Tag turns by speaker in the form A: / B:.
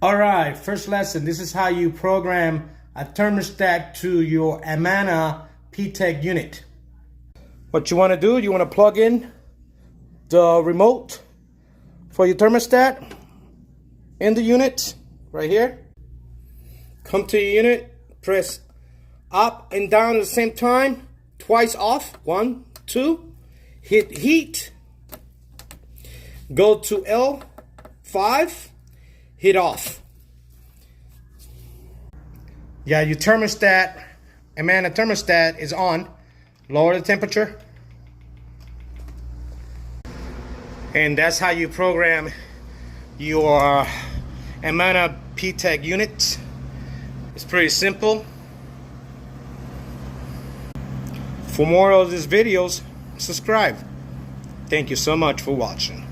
A: All right, first lesson. This is how you program a thermostat to your Amana Ptac unit. What you want to do, you want to plug in the remote for your thermostat in the unit right here. Come to your unit, press up and down at the same time, twice off. 1, 2. Hit heat. Go to L5. Hit off. Yeah, your thermostat, Amana thermostat is on. Lower the temperature. And that's how you program your Amana Ptac unit. It's pretty simple. For more of these videos, subscribe. Thank you so much for watching.